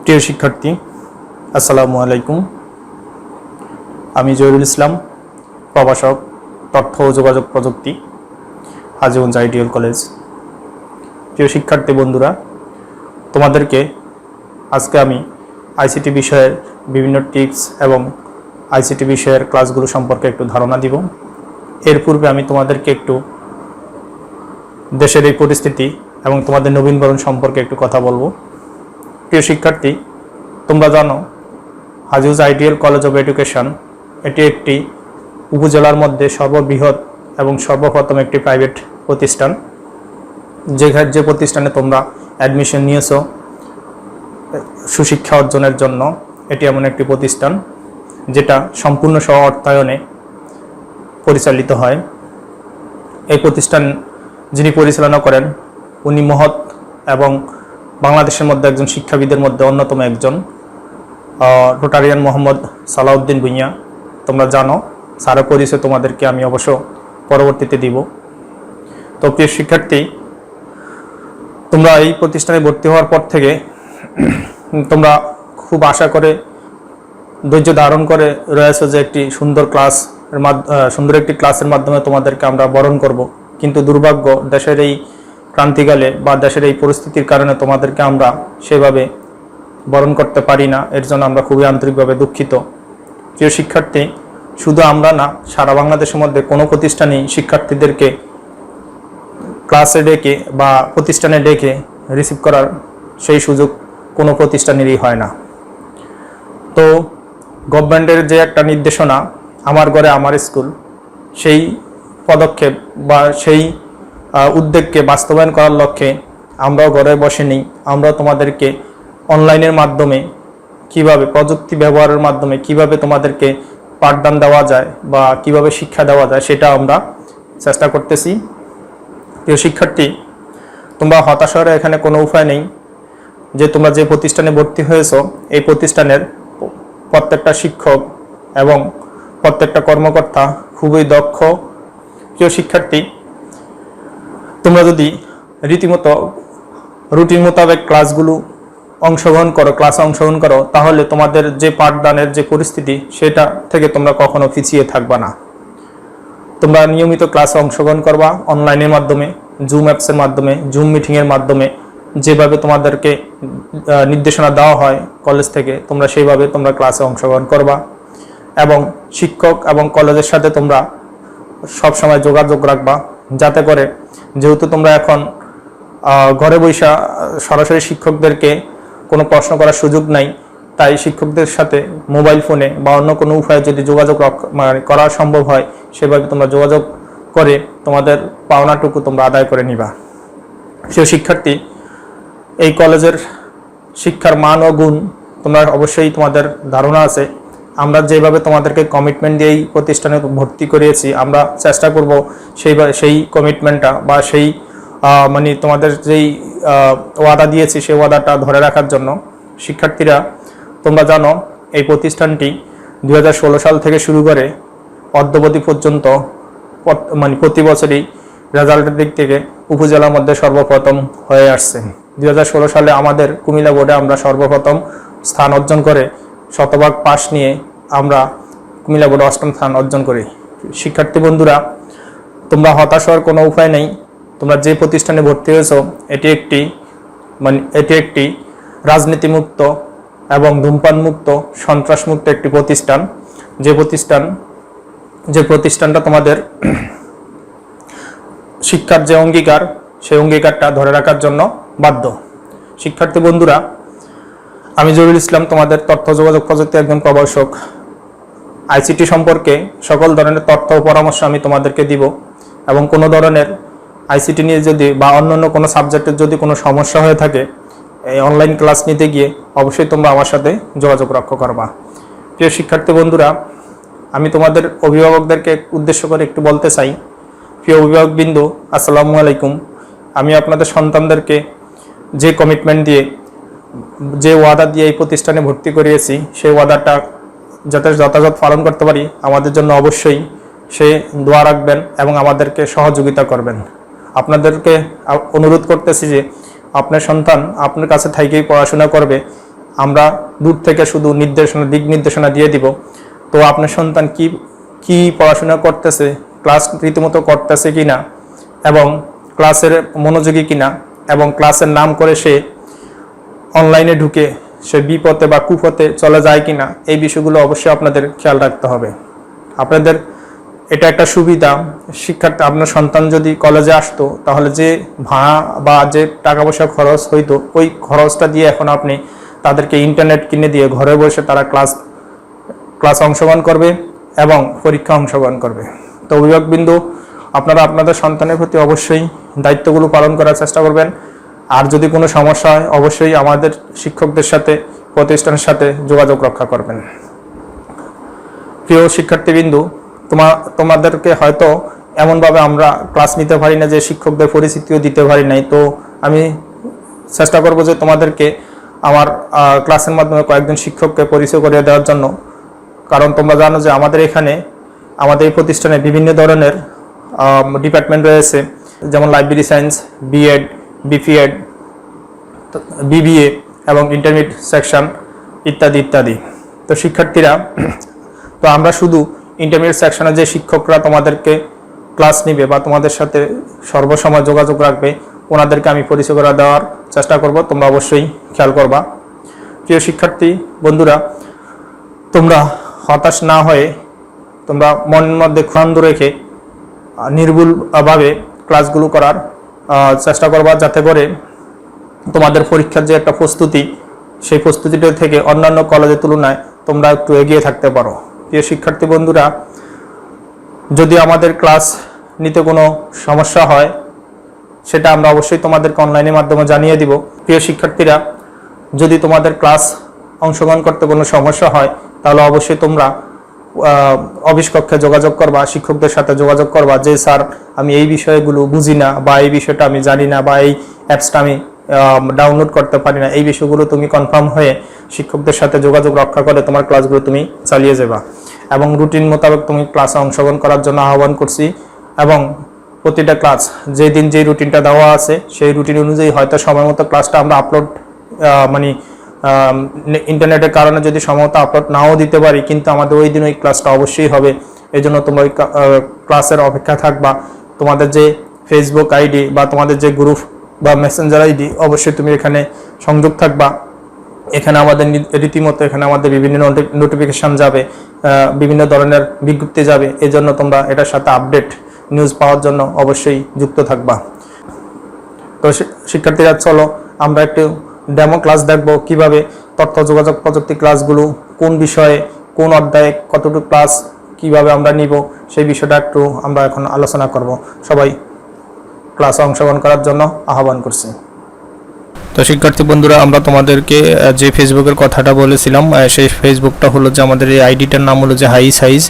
প্রিয় শিক্ষার্থী, আসসালামু আলাইকুম। আমি জহিরুল ইসলাম, প্রভাষক, তথ্য ও যোগাযোগ প্রযুক্তি, হাজীগঞ্জ আইডিয়াল কলেজ। প্রিয় শিক্ষার্থী বন্ধুরা, তোমাদেরকে আজকে আমি আইসিটি বিষয়ের বিভিন্ন টিপস এবং আইসিটি বিষয়ের ক্লাসগুলো সম্পর্কে একটু ধারণা দিব। এর পূর্বে আমি তোমাদেরকে একটু দেশের এই পরিস্থিতি এবং তোমাদের নবীনবরণ সম্পর্কে একটু কথা বলবো। প্রিয় শিক্ষার্থী, তোমরা জানো Hajiganj ideal college of education এটি একটি উপজেলার মধ্যে সর্ববৃহৎ এবং সর্বপ্রথম একটি প্রাইভেট প্রতিষ্ঠান। যে প্রতিষ্ঠানে তোমরা অ্যাডমিশন নিয়েছো সুশিক্ষা অর্জনের জন্য, এটি এমন একটি প্রতিষ্ঠান যেটা সম্পূর্ণ স্ব অর্থায়নে পরিচালিত হয়। এই প্রতিষ্ঠান যিনি পরিচালনা করেন উনি মহৎ এবং বাংলাদেশের মধ্যে একজন শিক্ষাবিদের মধ্যে অন্যতম একজন, রোটারিয়ান মোহাম্মদ সালাউদ্দিন ভুঁইয়া। তোমরা জানো, স্যারের পরিচয় তোমাদেরকে আমি অবশ্য পরবর্তীতে দিব। তো প্রিয় শিক্ষার্থী, তোমরা এই প্রতিষ্ঠানে ভর্তি হওয়ার পর থেকে তোমরা খুব আশা করে ধৈর্য ধারণ করে রয়েছে যে একটি সুন্দর একটি ক্লাসের মাধ্যমে তোমাদেরকে আমরা বরণ করব। কিন্তু দুর্ভাগ্য, দেশের এই ক্রান্তিকালে বা দেশের এই পরিস্থিতির কারণে তোমাদেরকে আমরা সেভাবে বরণ করতে পারি না। এর জন্য আমরা খুবই আন্তরিকভাবে দুঃখিত। প্রিয় শিক্ষার্থী, শুধু আমরা না, সারা বাংলাদেশের মধ্যে কোনো প্রতিষ্ঠানেই শিক্ষার্থীদেরকে ক্লাসে ডেকে বা প্রতিষ্ঠানে ডেকে রিসিভ করার সেই সুযোগ কোনো প্রতিষ্ঠানেরই হয় না। তো গভর্নমেন্টের যে একটা নির্দেশনা, আমার ঘরে আমার স্কুল, সেই পদক্ষেপ বা সেই উদ্যোগকে বাস্তবায়ন করার লক্ষ্যে আমরাও ঘরে বসে নেই। আমরা তোমাদেরকে অনলাইনের মাধ্যমে কিভাবে, প্রযুক্তি ব্যবহারের মাধ্যমে কিভাবে তোমাদেরকে পাঠদান দেওয়া যায় বা কিভাবে শিক্ষা দেওয়া যায় সেটা আমরা চেষ্টা করতেছি। প্রিয় শিক্ষার্থী, তোমরা হতাশ হওয়ার এখানে কোনো উপায় নেই। যে তোমরা যে প্রতিষ্ঠানে ভর্তি হয়েছো, এই প্রতিষ্ঠানের প্রত্যেকটা শিক্ষক এবং প্রত্যেকটা কর্মকর্তা খুবই দক্ষ। প্রিয় শিক্ষার্থী, তোমরা যদি রীতিমতো রুটিন মোতাবেক ক্লাসে অংশগ্রহণ করো, তাহলে তোমাদের যে পাঠদানের যে পরিস্থিতি, সেটা থেকে তোমরা কখনো পিছিয়ে থাকবা না। তোমরা নিয়মিত ক্লাসে অংশগ্রহণ করবা, অনলাইনের মাধ্যমে, জুম অ্যাপসের মাধ্যমে, জুম মিটিংয়ের মাধ্যমে, যেভাবে তোমাদেরকে নির্দেশনা দেওয়া হয় কলেজ থেকে, তোমরা সেইভাবে তোমরা ক্লাসে অংশগ্রহণ করবা। এবং শিক্ষক এবং কলেজের সাথে তোমরা সবসময় যোগাযোগ রাখবা, যাতে করে, যেহেতু তোমরা এখন ঘরে বসে সরাসরি শিক্ষকদেরকে কোনো প্রশ্ন করার সুযোগ নাই, তাই শিক্ষকদের সাথে মোবাইল ফোনে বা অন্য কোনো উপায়ে যদি যোগাযোগ করা সম্ভব হয়, সেভাবে তোমরা যোগাযোগ করে তোমাদের পাওনাটুকু তোমরা আদায় করে নিবা। প্রিয় শিক্ষার্থী, এই কলেজের শিক্ষার মান ও গুণ তোমরা অবশ্যই তোমাদের ধারণা আছে। আমরা যেভাবে তোমাদেরকে কমিটমেন্ট দিয়ে এই প্রতিষ্ঠানে ভর্তি করিয়েছি, আমরা চেষ্টা করব সেই কমিটমেন্টটা বা সেই তোমাদের যেই ওয়াদা দিয়েছি সেই ওয়াদাটা ধরে রাখার জন্য। শিক্ষার্থীরা, তোমরা জানো এই প্রতিষ্ঠানটি 2016 সাল থেকে শুরু করে অদ্যাবধি পর্যন্ত প্রতি বছরই রেজাল্টের দিক থেকে উপজেলার মধ্যে সর্বপ্রথম হয়ে আসছে। 2016 সালে আমাদের কুমিল্লা বোর্ডে আমরা সর্বপ্রথম স্থান অর্জন করে শতভাগ পাস নিয়ে আমরা কুমিল্লা বোর্ডে 8ম স্থান অর্জন করি। শিক্ষার্থী বন্ধুরা, তোমরা হতাশ হওয়ার কোনো উপায় নেই। তোমরা যে প্রতিষ্ঠানে ভর্তি হয়েছো, এটি একটি রাজনীতিমুক্ত এবং ধূমপানমুক্ত, সন্ত্রাসমুক্ত একটি প্রতিষ্ঠান। যে প্রতিষ্ঠানটা তোমাদের শিক্ষার যে অঙ্গীকার, সেই অঙ্গীকারটা ধরে রাখার জন্য বাধ্য। শিক্ষার্থী বন্ধুরা, আমি জহিরুল ইসলাম, তোমাদের তথ্য যোগাযোগ প্রযুক্তি একজন প্রভাষক। আইসিটি সম্পর্কে সকল ধরনের তথ্য ও পরামর্শ আমি তোমাদেরকে দিব। এবং কোনো ধরনের আইসিটি নিয়ে যদি বা অন্যান্য কোনো সাবজেক্টের যদি কোনো সমস্যা হয়ে থাকে, এই অনলাইন ক্লাস নিতে গিয়ে অবশ্যই তোমরা আমার সাথে যোগাযোগ রক্ষা করবা। প্রিয় শিক্ষার্থী বন্ধুরা, আমি তোমাদের অভিভাবকদেরকে উদ্দেশ্য করে একটু বলতে চাই। প্রিয় অভিভাবকবৃন্দ, আসসালামু আলাইকুম। আমি আপনাদের সন্তানদেরকে যে কমিটমেন্ট দিয়ে, যে ওয়াদা দিয়ে এই প্রতিষ্ঠানে ভর্তি করিয়েছি, সেই ওয়াদাটা যাতে যথাযথ পালন করতে পারি, আমাদের জন্য অবশ্যই সে দোয়া রাখবেন এবং আমাদেরকে সহযোগিতা করবেন। আপনাদেরকে অনুরোধ করতেছি যে আপনার সন্তান আপনার কাছে থেকেই পড়াশোনা করবে, আমরা দূর থেকে শুধু দিক নির্দেশনা দিয়ে দিব। তো আপনার সন্তান কি পড়াশোনা করতেছে, ক্লাস রীতিমতো করতেছে কিনা, এবং ক্লাসের মনোযোগী কিনা, এবং ক্লাসের নাম করে সে অনলাইনে ঢুকে সে বিপথে বা কুপথে চলে যায় কিনা, এই বিষয়গুলো অবশ্যই আপনাদের খেয়াল রাখতে হবে। আপনাদের এটা একটা সুবিধা, শিক্ষার্থী আপনার সন্তান যদি কলেজে আসতো তাহলে যে ভাড়া বা যে টাকা পয়সা খরচ হইতো, ওই খরচটা দিয়ে এখন আপনি তাদেরকে ইন্টারনেট কিনে দিয়ে ঘরে বসে তারা ক্লাস অংশগ্রহণ করবে এবং পরীক্ষা অংশগ্রহণ করবে। তো অভিভাবকবৃন্দ, আপনারা আপনাদের সন্তানের প্রতি অবশ্যই দায়িত্বগুলো পালন করার চেষ্টা করবেন। আর যদি কোনো সমস্যা হয় অবশ্যই আমাদের শিক্ষকদের সাথে, প্রতিষ্ঠানের সাথে যোগাযোগ রক্ষা করবেন। প্রিয় শিক্ষার্থীবৃন্দ, তোমাদেরকে হয়তো এমনভাবে আমরা ক্লাস নিতে পারি না যে শিক্ষকদের পরিচিতিও দিতে পারি নাই। তো আমি চেষ্টা করব যে তোমাদেরকে আমার ক্লাসের মাধ্যমে কয়েকজন শিক্ষককে পরিচয় করিয়ে দেওয়ার জন্য। কারণ তোমরা জানো যে আমাদের এই প্রতিষ্ঠানে বিভিন্ন ধরনের ডিপার্টমেন্ট রয়েছে, যেমন library science, BEd, BPEd, BBA এবং ইন্টারমিডিয়েট সেকশন ইত্যাদি ইত্যাদি। তো শিক্ষার্থীরা, তো আমরা শুধু ইন্টারমিডিয়েট সেকশনে যে শিক্ষকরা তোমাদেরকে ক্লাস নিবে বা তোমাদের সাথে সর্বসময় যোগাযোগ রাখবে, ওনাদেরকে আমি পরিচয় করে দেওয়ার চেষ্টা করব। তোমরা অবশ্যই খেয়াল করবা। প্রিয় শিক্ষার্থী বন্ধুরা, তোমরা হতাশ না হয়ে তোমরা মনের মধ্যে ক্ষুণ্ণ রেখে নির্ভুলভাবে ক্লাসগুলো করার চেষ্টা করবা, যাতে করে তোমাদের পরীক্ষার যে একটা প্রস্তুতি, সেই প্রস্তুতিটা থেকে অন্যান্য কলেজের তুলনায় তোমরা একটু এগিয়ে থাকতে পারো। প্রিয় শিক্ষার্থী বন্ধুরা, যদি আমাদের ক্লাস নিতে কোনো সমস্যা হয় সেটা আমরা অবশ্যই তোমাদেরকে অনলাইনের মাধ্যমে জানিয়ে দিব। প্রিয় শিক্ষার্থীরা, যদি তোমাদের ক্লাস অংশগ্রহণ করতে কোনো সমস্যা হয় তাহলে অবশ্যই তোমরা অফিস কক্ষে যোগাযোগ করবা, শিক্ষকদের সাথে যোগাযোগ করবা যে স্যার আমি এই বিষয়গুলো বুঝি না, বা এই বিষয়টা আমি জানি না, বা এই অ্যাপসটা আমি ডাউনলোড করতে পারি না। এই বিষয়গুলো তুমি কনফার্ম হয়ে শিক্ষকদের সাথে যোগাযোগ রক্ষা করে তোমার ক্লাসগুলো তুমি চালিয়ে যাবা, এবং রুটিন মোতাবেক তুমি ক্লাসে অংশগ্রহণ করার জন্য আহ্বান করছি। এবং প্রতিটা ক্লাস যেদিন যে রুটিনটা দেওয়া আছে সেই রুটিন অনুযায়ী হয়তো সময় মতো ক্লাসটা আমরা আপলোড ইন্টারনেটের কারণে যদি সময়মতো আপলোড নাও দিতে পারি, কিন্তু আমাদের ওই দিন ওই ক্লাসটা অবশ্যই হবে। এই জন্য তোমরা ওই ক্লাসের অপেক্ষা থাকবা। তোমাদের যে ফেসবুক আইডি বা তোমাদের যে গ্রুপ বা মেসেঞ্জার আইডি, অবশ্যই তুমি এখানে সংযোগ থাকবা। এখানে আমাদের রীতিমতো আমাদের বিভিন্ন নোটিফিকেশান যাবে, বিভিন্ন ধরনের বিজ্ঞপ্তি যাবে। এই জন্য তোমরা এটার সাথে আপডেট নিউজ পাওয়ার জন্য অবশ্যই যুক্ত থাকবা। তো শিক্ষার্থীরা, চলো আমরা একটু ডেমো ক্লাস দেখব, কিভাবে তথ্য যোগাযোগ প্রযুক্তি ক্লাসগুলো কোন বিষয়ে, কোন অধ্যায়ে কতটুকু ক্লাস কিভাবে আমরা নিব, সেই বিষয়টা একটু আমরা এখন আলোচনা করব। সবাই ক্লাসে অংশগ্রহণ করার জন্য আহ্বান করছি। তো শিক্ষার্থী বন্ধুরা, আমরা তোমাদেরকে যে ফেসবুকের কথাটা বলেছিলাম, সেই ফেসবুকটা হলো যে আমাদের এই আইডিটার নাম হলো যে হাই সাইজ।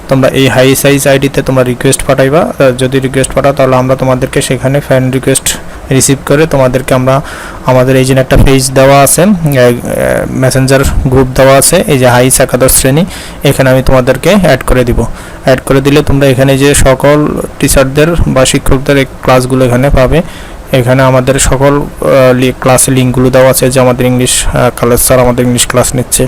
তোমরা এই হাই সাইজ আইডিতে তোমরা রিকোয়েস্ট পাঠাইবা। যদি রিকোয়েস্ট পাঠাও তাহলে আমরা তোমাদেরকে সেখানে ফ্রেন্ড রিকোয়েস্ট রিসিভ করে তোমাদেরকে আমাদের এই যে একটা পেজ দেওয়া আছে, মেসেঞ্জার গ্রুপ দেওয়া আছে, এই যে হাই একাদশ শ্রেণী, এখানে আমি তোমাদেরকে অ্যাড করে দিব। অ্যাড করে দিলে তোমরা এখানে যে সকল টিচারদের বা শিক্ষকদের এই ক্লাসগুলো এখানে পাবে। এখানে আমাদের সকল ক্লাসের লিঙ্কগুলো দেওয়া আছে, যে আমাদের ইংলিশ কলেজ স্যার আমাদের ইংলিশ ক্লাস নিচ্ছে।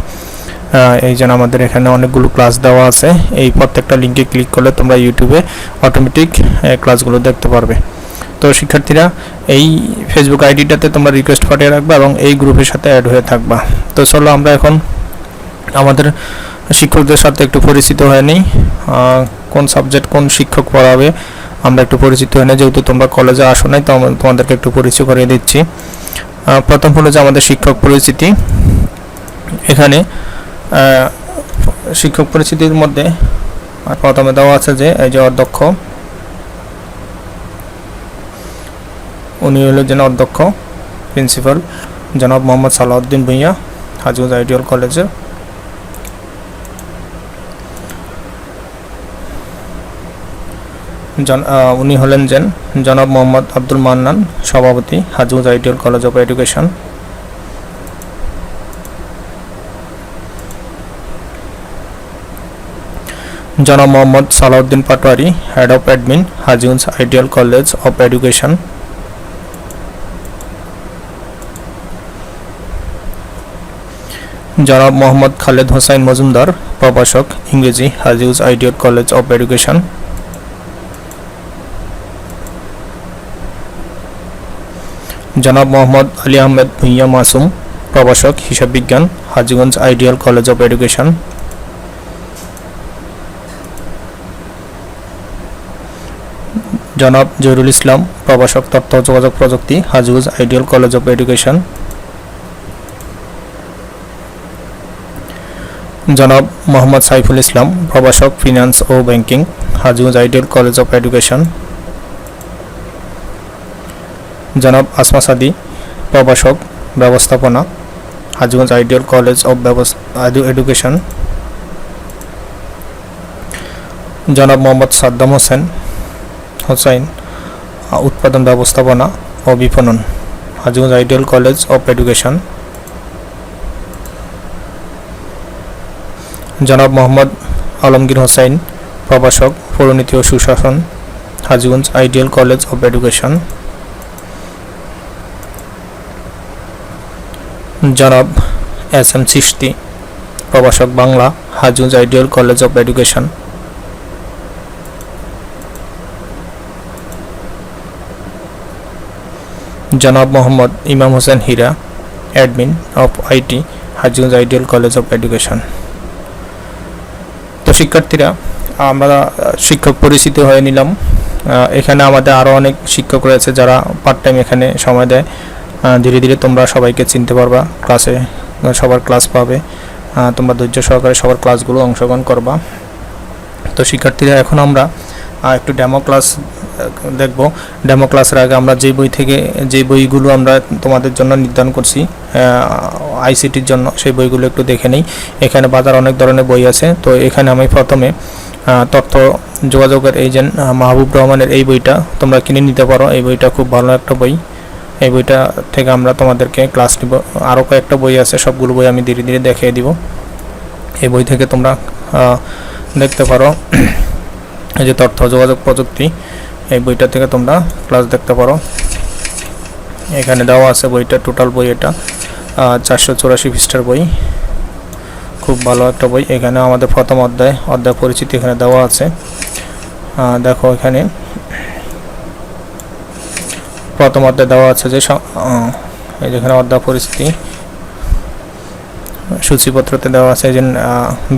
এই জন্য আমাদের এখানে অনেকগুলো ক্লাস দেওয়া আছে। এই প্রত্যেকটা লিঙ্কে ক্লিক করলে তোমরা ইউটিউবে অটোমেটিক ক্লাসগুলো দেখতে পারবে। তো শিক্ষার্থীরা, এই ফেসবুক আইডিটাতে তোমরা রিকোয়েস্ট পাঠিয়ে রাখবা এবং এই গ্রুপের সাথে অ্যাড হয়ে থাকবা। তো চলো আমরা এখন আমাদের শিক্ষকদের সাথে একটু পরিচিত হয়ে নিই। কোন সাবজেক্ট কোন শিক্ষক পড়াবে আমরা একটু পরিচিত হয়ে নিই, যেহেতু তোমরা কলেজে আসো নাই, তো তোমাদেরকে একটু পরিচয় করিয়ে দিচ্ছি। প্রথম হলো যে আমাদের শিক্ষক পরিচিতি। এখানে শিক্ষক পরিচিতির মধ্যে প্রথমে দেওয়া আছে যে এই যে অধ্যক্ষ, উনি হলো যেন অধ্যক্ষ প্রিন্সিপাল জনাব মোহাম্মদ সালাউদ্দিন ভূঁইয়া, হাজগঞ্জ আইডিয়াল কলেজের। উনি হলেন জনাব মোহাম্মদ আব্দুল মান্নান, সভাপতি, Hajiganj ideal college of education. জনাব Mohammad Salauddin Patwari, head of admin, Hajiganj ideal college of education. জনাব মোহাম্মদ খালেদ হোসাইন মজুমদার, প্রভাষক ইংরেজি, হাজিউজ আইডিয়াল কলেজ অফ এডুকেশন। জনাব মোহাম্মদ আলী আহমেদ ভুঁইয়া মাসুম, প্রভাষক হিসাব বিজ্ঞান, Hajiganj ideal college of education. জনাব জহিরুল ইসলাম, প্রভাষক তথ্য ও যোগাযোগ প্রযুক্তি, Hajiganj ideal college of education. জনাব মোহাম্মদ সাইফুল ইসলাম, প্রভাষক ফিনান্স ও banking, Hajiganj ideal college of education. জনাব আসমা সাদি, প্রভাষক ব্যবস্থাপনা, Hajiganj ideal college of education. জনাব মোহাম্মদ সাদ্দাম হোসেন, উৎপাদন ব্যবস্থাপনা ও বিপণন, Hajiganj ideal college of education. জনাব মোহাম্মদ আলমগীর হোসেন, প্রভাষক পৌরনীতি ও সুশাসন, Hajiganj ideal college of education. জনাব এস এম চিশতি, প্রভাষক Bangla, Hajiganj ideal college of education. জনাব Mohammad Imam Hossain Hira, admin of IT, Hajiganj ideal college of education. তো শিক্ষার্থীরা, আমরা শিক্ষক পরিচিত হয়ে নিলাম। এখানে আমাদের আরও অনেক শিক্ষক রয়েছে যারা পার্ট টাইম এখানে সময় দেয়। ধীরে ধীরে তোমরা সবাইকে চিনতে পারবা, ক্লাসে সবার ক্লাস পাবে, তোমরা ধৈর্য সহকারে সবার ক্লাসগুলো অংশগ্রহণ করবা। তো শিক্ষার্থীরা, এখন আমরা একটু ডেমো ক্লাস দেখব। ডেমো ক্লাসের আগে আমরা যে বইগুলো আমরা তোমাদের জন্য নির্ধারণ করছি আইসিটির জন্য, সেই বইগুলো একটু দেখে নেই। এখানে বাজার অনেক ধরনের বই আছে। তো এখানে আমি প্রথমে তথ্য যোগাযোগের এজেন্ট মাহবুব রহমানের এই বইটা তোমরা কিনে নিতে পারো। এই বইটা খুব ভালো একটা বই। এই বইটা থেকে আমরা তোমাদেরকে ক্লাস নিব। আরও কয়েকটা বই আছে, সবগুলো বই আমি ধীরে ধীরে দেখিয়ে দিব। এই বই থেকে তোমরা দেখতে পারো। এই যে তথ্য যোগাযোগ প্রযুক্তি, এই বইটা থেকে তোমরা ক্লাস দেখতে পারো। এখানে দেওয়া আছে বইটা, টোটাল বই এটা 484 পৃষ্ঠার বই, খুব ভালো একটা বই। এখানে আমাদের প্রথম অধ্যায় পরিচিতি এখানে দেওয়া আছে। দেখো এখানে প্রথম অধ্যায় দেওয়া আছে যে যেখানে অধ্যায় পরিচিতি সূচিপত্রতে দেওয়া আছে যে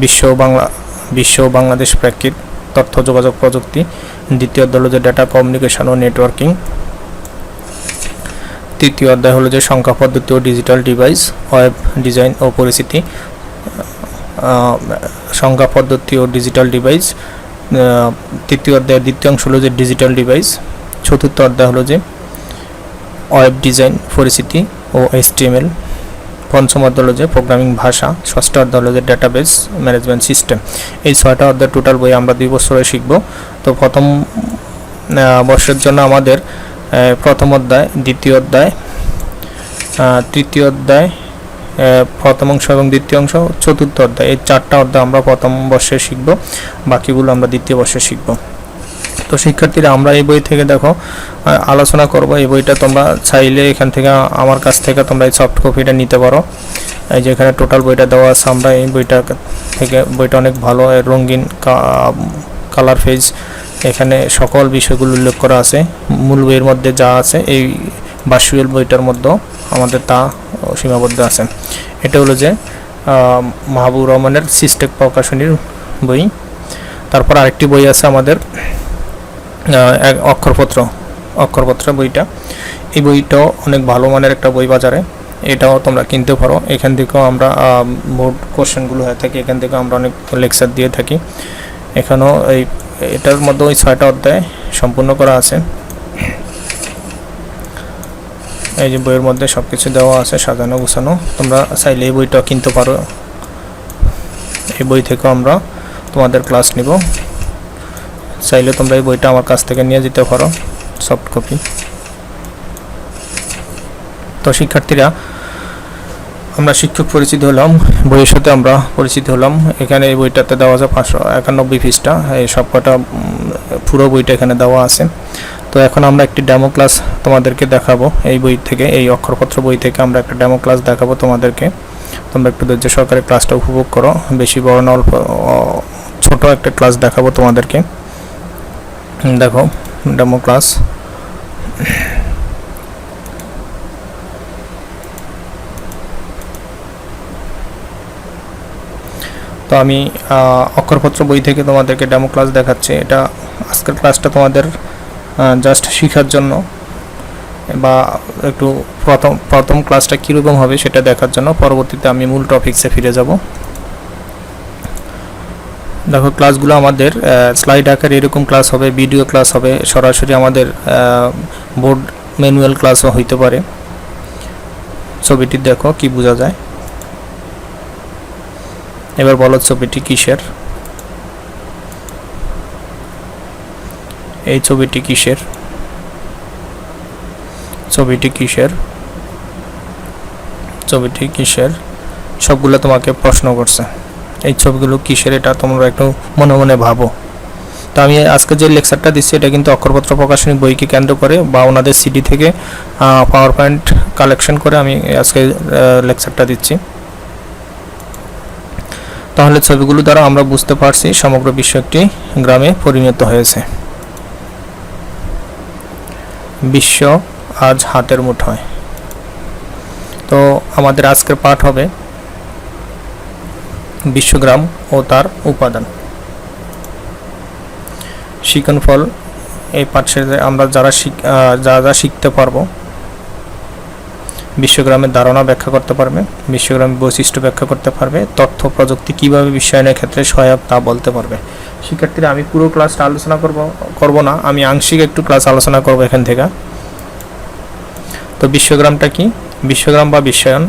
বিশ্ব ও বাংলাদেশ প্রেক্ষিত, তথ্য যোগাযোগ প্রযুক্তি। দ্বিতীয় অধ্যায় হলো যে ডেটা কমিউনিকেশন ও নেটওয়ার্কিং। তৃতীয় অধ্যায় হলো যে সংখ্যা পদ্ধতি ও ডিজিটাল ডিভাইস, ওয়েব ডিজাইন ও পরিচিতি। সংখ্যা পদ্ধতি ও ডিজিটাল ডিভাইস। তৃতীয় অধ্যায়ের দ্বিতীয় অংশ হলো যে ডিজিটাল ডিভাইস। চতুর্থ অধ্যায় হলো যে ওয়েব ডিজাইন, পরিচিতি ও HTML। পঞ্চম অধ্যায় হলো যে প্রোগ্রামিং ভাষা। ষষ্ঠ অধ্যায় হলো যে ডেটাবেস ম্যানেজমেন্ট সিস্টেম। এই 6টা অধ্যায় টোটাল বই আমরা 2 বছরে শিখব। তো প্রথম বর্ষের জন্য আমাদের প্রথম অধ্যায়, দ্বিতীয় অধ্যায়, তৃতীয় অধ্যায়, প্রথম অংশ এবং দ্বিতীয় অংশ, চতুর্থ অধ্যায়, এই 4টা অধ্যায় আমরা প্রথম বর্ষে শিখব, বাকিগুলো আমরা দ্বিতীয় বর্ষে শিখব। তো শিক্ষার্থীরা, আমরা এই বই থেকে দেখো আলোচনা করব। এই বইটা তোমরা চাইলে এখান থেকে আমার কাছ থেকে তোমরা এই সফট কপিটা নিতে পারো। এই যে এখানে টোটাল বইটা দেওয়া আছে। আমরা এই বইটা থেকে, বইটা অনেক ভালো, রঙিন কালার পেজ, এখানে সকল বিষয়গুলো উল্লেখ করা আছে। মূল বইয়ের মধ্যে যা আছে এই ভার্চুয়াল বইটার মধ্যে আমাদের তা সীমাবদ্ধ আছে। এটা হলো যে মাহবুব রহমানের সিস্টেক প্রকাশনীর বই। তারপর আরেকটি বই আছে আমাদের অক্ষরপত্র বইটা। এই বইটাও অনেক ভালো মানের একটা বই বাজারে, এটাও তোমরা কিনতে পারো। এখান থেকেও আমরা বোর্ড কোশ্চেনগুলো হয়ে থাকে, এখান থেকে আমরা অনেক লেকচার দিয়ে থাকি। এখানেও এটার মধ্যে ওই 6টা অধ্যায় সম্পূর্ণ করা আছে। এই যে বইয়ের মধ্যে সব কিছু দেওয়া আছে, সাজানো গুছানো। তোমরা চাইলে এই বইটাও কিনতে পারো। এই বই থেকেও আমরা তোমাদের ক্লাস নিব। চাইলে তোমরা এই বইটা আমার কাছ থেকে নিয়ে যেতে পারো, সফট কপি। তো শিক্ষার্থীরা, আমরা শিক্ষক পরিচিত হলাম, বইয়ের সাথে আমরা পরিচিত হলাম। এখানে এই বইটাতে দেওয়া আছে 591 পৃষ্ঠা, এই সবকটা পুরো বইটা এখানে দেওয়া আছে। তো এখন আমরা একটি ডেমো ক্লাস তোমাদেরকে দেখাবো এই বই থেকে, এই অক্ষরপত্র বই থেকে আমরা একটা ডেমো ক্লাস দেখাবো তোমাদেরকে। তোমরা একটু ধৈর্য সহকারে ক্লাসটা উপভোগ করো, বেশি বড় না, অল্প ছোট একটা ক্লাস দেখাবো তোমাদেরকে। দেখো ডেমো ক্লাস। তো আমি অক্ষরপত্র বই থেকে তোমাদেরকে ডেমো ক্লাস দেখাচ্ছি। এটা আজকের ক্লাসটা তোমাদের জাস্ট শেখার জন্য বা একটু প্রথম ক্লাসটা কীরকম হবে সেটা দেখার জন্য। পরবর্তীতে আমি মূল টপিকসে ফিরে যাব। দেখো ক্লাসগুলো আমাদের স্লাইড আকারে এরকম ক্লাস হবে, ভিডিও ক্লাস হবে, সরাসরি আমাদের বোর্ড ম্যানুয়াল ক্লাসও হইতে পারে। ছবিটি দেখো কি বোঝা যায়। এবার বলো ছবিটি কিসের? এই ছবিটি কিসের? ছবিটি কিসের? ছবিটি কিসের? সবগুলো তোমাকে প্রশ্ন করছে, এই ছবিগুলো কিসের, এটা তোমরা একটু মনে মনে ভাবো। তো আমি আজকে যে লেকচারটা দিচ্ছি এটা কিন্তু অক্ষরপত্র প্রকাশনী বইকে কেন্দ্র করে বা ওনাদের সিডি থেকে পাওয়ার পয়েন্ট কালেকশন করে আমি আজকে লেকচারটা দিচ্ছি। তাহলে ছবিগুলো দ্বারা আমরা বুঝতে পারছি সমগ্র বিশ্ব একটি গ্রামে পরিণত হয়েছে। বিশ্ব আজ হাতের মুঠোয়। তো আমাদের আজকের পাঠ হবে বিশ্বগ্রাম ও তার উপাদান। শিক্ষণফল এই পাঠ শেষে আমরা যা শিখতে পারবো, বিশ্বগ্রামের ধারণা ব্যাখ্যা করতে পারবে, বিশ্বগ্রামের বৈশিষ্ট্য ব্যাখ্যা করতে পারবে, তথ্য প্রযুক্তি কীভাবে বিশ্বায়নের ক্ষেত্রে সহায়ক তা বলতে পারবে। শিক্ষার্থীরা আমি পুরো ক্লাসটা আলোচনা করব না, আমি আংশিক একটু ক্লাস আলোচনা করব এখান থেকে। তো বিশ্বগ্রামটা কি? বিশ্বগ্রাম বা বিশ্বায়ন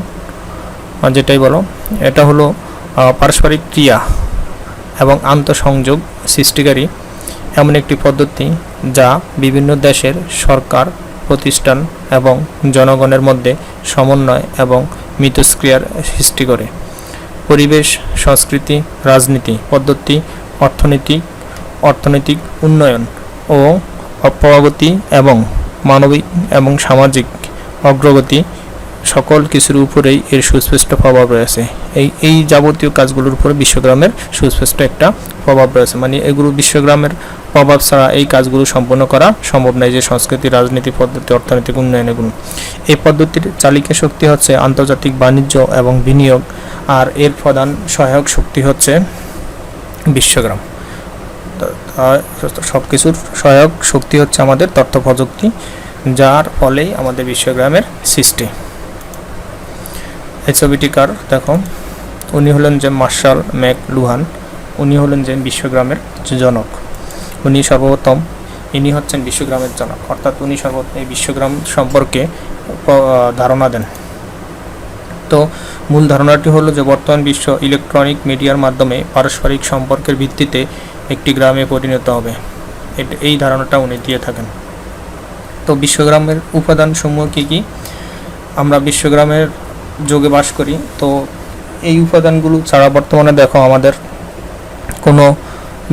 যেটাই বলো, এটা হলো পারস্পরিক ক্রিয়া এবং আন্তঃসংযোগ সৃষ্টিকারী এমন একটি পদ্ধতি যা বিভিন্ন দেশের সরকার, প্রতিষ্ঠান এবং জনগণের মধ্যে সমন্বয় এবং মিথস্ক্রিয়ার সৃষ্টি করে। পরিবেশ, সংস্কৃতি, রাজনীতি পদ্ধতি, অর্থনৈতিক উন্নয়ন ও প্রগতি এবং মানবিক এবং সামাজিক অগ্রগতি সকল কিছুর উপরেই এর সুস্পষ্ট প্রভাব রয়েছে। এই যাবতীয় কাজগুলোর উপরে বিশ্বগ্রামের সুস্পষ্ট একটা প্রভাব রয়েছে। মানে এগুলো বিশ্বগ্রামের প্রভাব ছাড়া এই কাজগুলো সম্পন্ন করা সম্ভব নয়, যে সংস্কৃতি, রাজনীতি পদ্ধতি, অর্থনৈতিক উন্নয়ন এগুলো। এই পদ্ধতির চালিকা শক্তি হচ্ছে আন্তর্জাতিক বাণিজ্য এবং বিনিয়োগ, আর এর প্রধান সহায়ক শক্তি হচ্ছে বিশ্বগ্রাম। সব কিছুর সহায়ক শক্তি হচ্ছে আমাদের তথ্য প্রযুক্তি, যার ফলেই আমাদের বিশ্বগ্রামের সৃষ্টি। এই ছবিটিকার দেখো, উনি হলেন যে মার্শাল ম্যাকলুহান, উনি হলেন যে বিশ্বগ্রামের জনক। উনি সর্বপ্রথম ইনি হচ্ছেন বিশ্বগ্রামের জনক, অর্থাৎ উনি সর্বপ্রথম এই বিশ্বগ্রাম সম্পর্কে ধারণা দেন। তো মূল ধারণাটি হলো যে বর্তমান বিশ্ব ইলেকট্রনিক মিডিয়ার মাধ্যমে পারস্পরিক সম্পর্কের ভিত্তিতে একটি গ্রামে পরিণত হবে, এই ধারণাটা উনি দিয়ে থাকেন। তো বিশ্বগ্রামের উপাদানসমূহ কী কী? আমরা বিশ্বগ্রামের যোগে বাস করি। তো এই উপাদানগুলো ছাড়া বর্তমানে দেখো আমাদের কোনো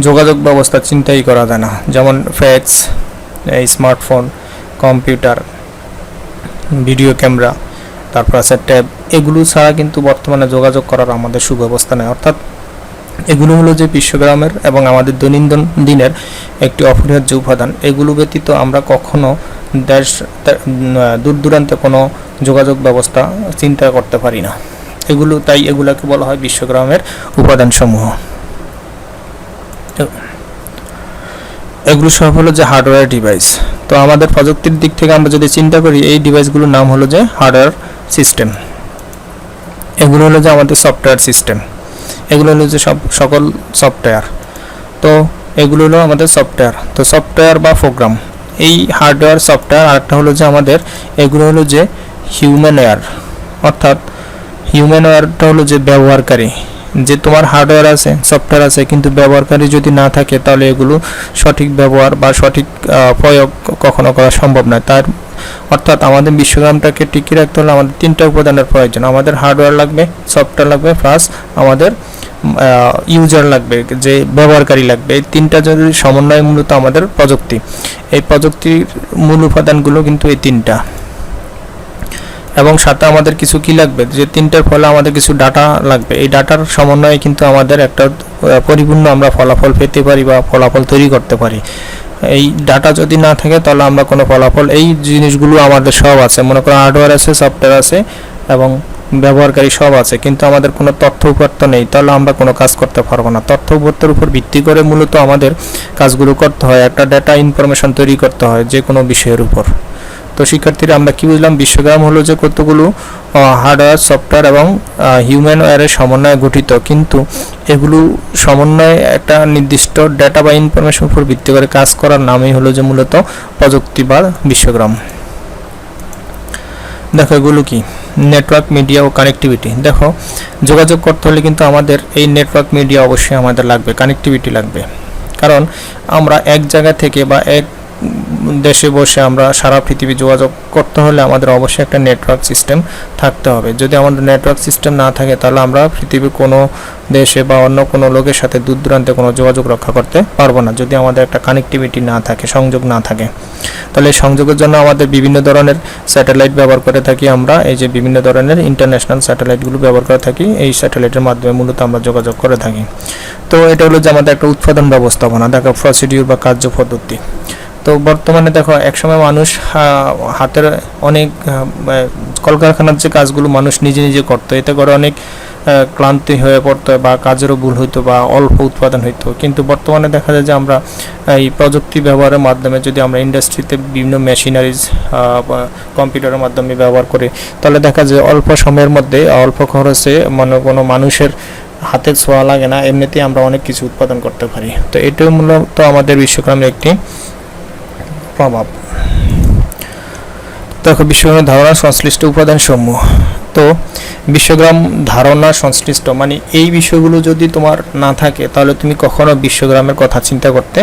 যোগাযোগ ব্যবস্থা চিন্তাই করা যায় না। যেমন ফ্যাক্স, এই স্মার্টফোন, কম্পিউটার, ভিডিও ক্যামেরা, তারপর আছে ট্যাব, এগুলো ছাড়া কিন্তু বর্তমানে যোগাযোগ করার আমাদের সুব্যবস্থা নেই। অর্থাৎ এগুলো হলো যে বিশ্বগ্রামের এবং আমাদের দৈনন্দিন দিনের একটি অপরিহার্য উপাদান। এগুলো ব্যতীত আমরা কখনো দূর দূরান্তে কোনো যোগাযোগ ব্যবস্থা চিন্তা করতে পারি না। তাই এগুলোকে বলা হয় বিশ্বগ্রামের উপাদানসমূহ। এগুলো সব হলো যে হার্ডওয়্যার ডিভাইস। তো আমাদের প্রযুক্তির দিক থেকে আমরা যদি চিন্তা করি, এই ডিভাইসগুলোর নাম হলো যে হার্ডওয়্যার সিস্টেম। এগুলো হলো যে আমাদের সফটওয়্যার সিস্টেম, এগুলো হলো যে সকল সফটওয়্যার। তো এগুলো হলো আমাদের সফটওয়্যার। তো সফটওয়্যার বা প্রোগ্রাম, এই হার্ডওয়্যার, সফটওয়্যার। আরেকটা হলো যে আমাদের এগুলো হলো যে হিউম্যানওয়্যার, অর্থাৎ হিউম্যানওয়্যারটা হলো যে ব্যবহারকারী। যে তোমার হার্ডওয়্যার আছে, সফটওয়্যার আছে, কিন্তু ব্যবহারকারী যদি না থাকে তাহলে এগুলো সঠিক ব্যবহার বা সঠিক প্রয়োগ কখনো করা সম্ভব নয়। অর্থাৎ আমাদের বিশ্বগ্রামটাকে টিকিয়ে রাখতে হলে আমাদের তিনটা উপাদানের প্রয়োজন। আমাদের হার্ডওয়্যার লাগবে, সফটওয়্যার লাগবে, প্লাস আমাদের ইউজার লাগবে, যে ব্যবহারকারী লাগবে। এই তিনটা যদি সমন্বয় মূলত আমাদের প্রযুক্তি। এই প্রযুক্তির মূল উপাদানগুলো কিন্তু এই তিনটা, এবং সাথে আমাদের কিছু কি লাগবে, যে তিনটার ফলে আমাদের কিছু ডাটা লাগবে। এই ডাটার সমন্বয়ে কিন্তু আমাদের একটা পরিপূর্ণ আমরা ফলাফল পেতে পারি বা ফলাফল তৈরি করতে পারি। এই ডাটা যদি না থাকে তাহলে আমরা কোনো ফলাফল, এই জিনিসগুলো আমাদের সব আছে, মনে করো হার্ডওয়্যার আছে, সফটওয়্যার আছে এবং ব্যবহারকারী সব আছে, কিন্তু আমাদের কোনো তথ্য উপাত্ত নেই, তাহলে আমরা কোনো কাজ করতে পারবো না। তথ্য উপাত্তের উপর ভিত্তি করে মূলত আমাদের কাজগুলো করতে হয়, একটা ডেটা ইনফরমেশন তৈরি করতে হয় যে কোনো বিষয়ের উপর। তো শিক্ষার্থীরা আমরা কি বুঝলাম, বিশ্বগ্রাম হলো যে কতগুলো হার্ডওয়্যার, সফটওয়্যার এবং হিউম্যান ওয়্যারের সমন্বয়ে গঠিত, কিন্তু এগুলো সমন্বয়ে একটা নির্দিষ্ট ডেটা বা ইনফরমেশন উপর ভিত্তি করে কাজ করার নামই হলো যে মূলত প্রযুক্তি বা বিশ্বগ্রাম। দেখো এগুলো কি, নেটওয়ার্ক, মিডিয়া ও কানেক্টিভিটি। দেখো যোগাযোগ করতে হলে কিন্তু আমাদের এই নেটওয়ার্ক, মিডিয়া অবশ্যই আমাদের লাগবে, কানেক্টিভিটি লাগবে। কারণ আমরা এক জায়গা থেকে বা এক দেশে বসে আমরা সারা পৃথিবী যোগাযোগ করতে হলে আমাদের অবশ্যই একটা নেটওয়ার্ক সিস্টেম থাকতে হবে। যদি আমাদের নেটওয়ার্ক সিস্টেম না থাকে তাহলে আমরা পৃথিবীর কোনো দেশে বা অন্য কোনো লোকের সাথে দূর দূরান্তে কোনো যোগাযোগ রক্ষা করতে পারবো না, যদি আমাদের একটা কানেক্টিভিটি না থাকে, সংযোগ না থাকে। তাহলে এই সংযোগের জন্য আমাদের বিভিন্ন ধরনের স্যাটেলাইট ব্যবহার করে থাকি আমরা, এই যে বিভিন্ন ধরনের ইন্টারন্যাশনাল স্যাটেলাইটগুলো ব্যবহার করে থাকি, এই স্যাটেলাইটের মাধ্যমে মূলত আমরা যোগাযোগ করে থাকি। তো এটা হলো যে আমাদের একটা উৎপাদন ব্যবস্থাপনা, দেখো প্রসিডিউর বা কার্য পদ্ধতি। তো বর্তমানে দেখো একসময় মানুষ হাতের অনেক কলকারখানার যে কাজগুলো মানুষ নিজে নিজে করতো, এতে করে অনেক ক্লান্তি হয়ে পড়তো বা কাজেরও ভুল হইতো বা অল্প উৎপাদন হইতো। কিন্তু বর্তমানে দেখা যায় যে আমরা এই প্রযুক্তি ব্যবহারের মাধ্যমে যদি আমরা ইন্ডাস্ট্রিতে বিভিন্ন মেশিনারিজ বা কম্পিউটারের মাধ্যমে ব্যবহার করি, তাহলে দেখা যায় অল্প সময়ের মধ্যে অল্প খরচে কোনো মানুষের হাতের ছোঁয়া লাগে না, এমনিতেই আমরা অনেক কিছু উৎপাদন করতে পারি। তো এটাও মূলত আমাদের বিশ্বগ্রামের একটি প্রভাব। দেখো বিশ্বগ্রামের ধারণা সংশ্লিষ্ট উপাদান সমূহ। তো বিশ্বগ্রাম ধারণা সংশ্লিষ্ট মানে এই বিষয়গুলো যদি তোমার না থাকে তাহলে তুমি কখনো বিশ্বগ্রামের কথা চিন্তা করতে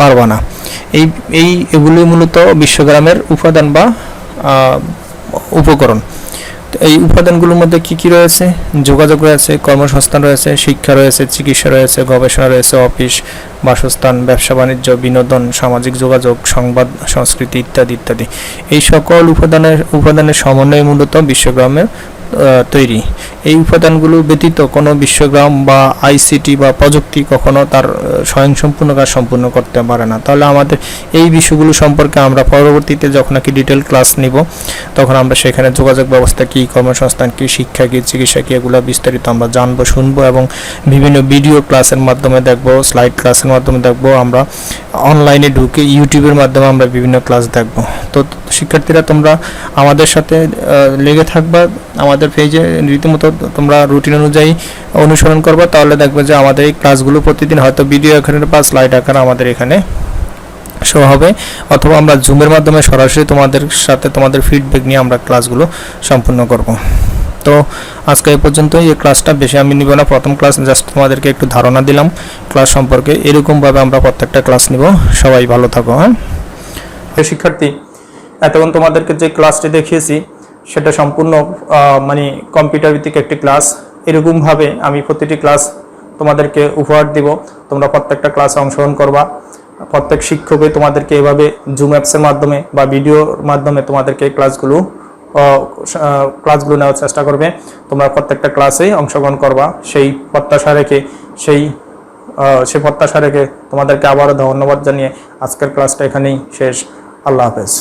পারবা না। এগুলি মূলত বিশ্বগ্রামের উপাদান বা উপকরণ। এই উপাদানগুলোর মধ্যে কি কি রয়েছে, যোগাযোগ রয়েছে, কর্মসংস্থান রয়েছে, শিক্ষা রয়েছে, চিকিৎসা রয়েছে, গবেষণা রয়েছে, অফিস, বাসস্থান, ব্যবসা বাণিজ্য, বিনোদন, সামাজিক যোগাযোগ, সংবাদ, সংস্কৃতি ইত্যাদি ইত্যাদি। এই সকল উপাদানের সমন্বয়ে মূলত বিশ্বগ্রামের তৈরি। এই উপাদানগুলো ব্যতীত কোনো বিশ্বগ্রাম বা আইসিটি বা প্রযুক্তি কখনো তার স্বয়ংসম্পূর্ণ কাজ সম্পূর্ণ করতে পারে না। তাহলে আমাদের এই বিষয়গুলো সম্পর্কে আমরা পরবর্তীতে যখন নাকি ডিটেল ক্লাস নিব তখন আমরা সেখানে যোগাযোগ ব্যবস্থা কী, কর্মসংস্থান কী, শিক্ষা কী, চিকিৎসা কী, এগুলো বিস্তারিত আমরা জানবো, শুনবো এবং বিভিন্ন ভিডিও ক্লাসের মাধ্যমে দেখবো, স্লাইড ক্লাসের মাধ্যমে দেখবো, আমরা অনলাইনে ঢুকে ইউটিউবের মাধ্যমে আমরা বিভিন্ন ক্লাস দেখবো। তো শিক্ষার্থীরা তোমরা আমাদের সাথে লেগে থাকবা, আমাদের পেজে রীতিমতো তোমরা রুটিন অনুযায়ী অনুসরণ করবা, তাহলে দেখবে যে আমাদের এই ক্লাসগুলো প্রতিদিন হয়তো ভিডিও আকারে বা স্লাইড আকারে আমাদের এখানে শো হবে, অথবা আমরা জুমের মাধ্যমে সরাসরি তোমাদের সাথে তোমাদের ফিডব্যাক নিয়ে আমরা ক্লাসগুলো সম্পূর্ণ করব। তো আজকে এই পর্যন্তই। এই ক্লাসটা বেশি আমি নিব না, প্রথম ক্লাস জাস্ট তোমাদেরকে একটু ধারণা দিলাম ক্লাস সম্পর্কে। এরকমভাবে আমরা প্রত্যেকটা ক্লাস নিব। সবাই ভালো থাকো। হ্যাঁ শিক্ষার্থী, এতক্ষণ তোমাদেরকে যে ক্লাসটি দেখিয়েছি সেটা সম্পূর্ণ মানে কম্পিউটার ভিত্তিক একটি ক্লাস। এরকমভাবে আমি প্রতিটি ক্লাস তোমাদেরকে উপহার দিব, তোমরা প্রত্যেকটা ক্লাসে অংশগ্রহণ করবা। প্রত্যেক শিক্ষকই তোমাদেরকে এভাবে জুম অ্যাপসের মাধ্যমে বা ভিডিওর মাধ্যমে তোমাদেরকে এই ক্লাসগুলো নেওয়ার চেষ্টা করবে। তোমরা প্রত্যেকটা ক্লাসেই অংশগ্রহণ করবা সেই প্রত্যাশা রেখে তোমাদেরকে আবারও ধন্যবাদ জানিয়ে আজকের ক্লাসটা এখানেই শেষ। আল্লাহ হাফেজ।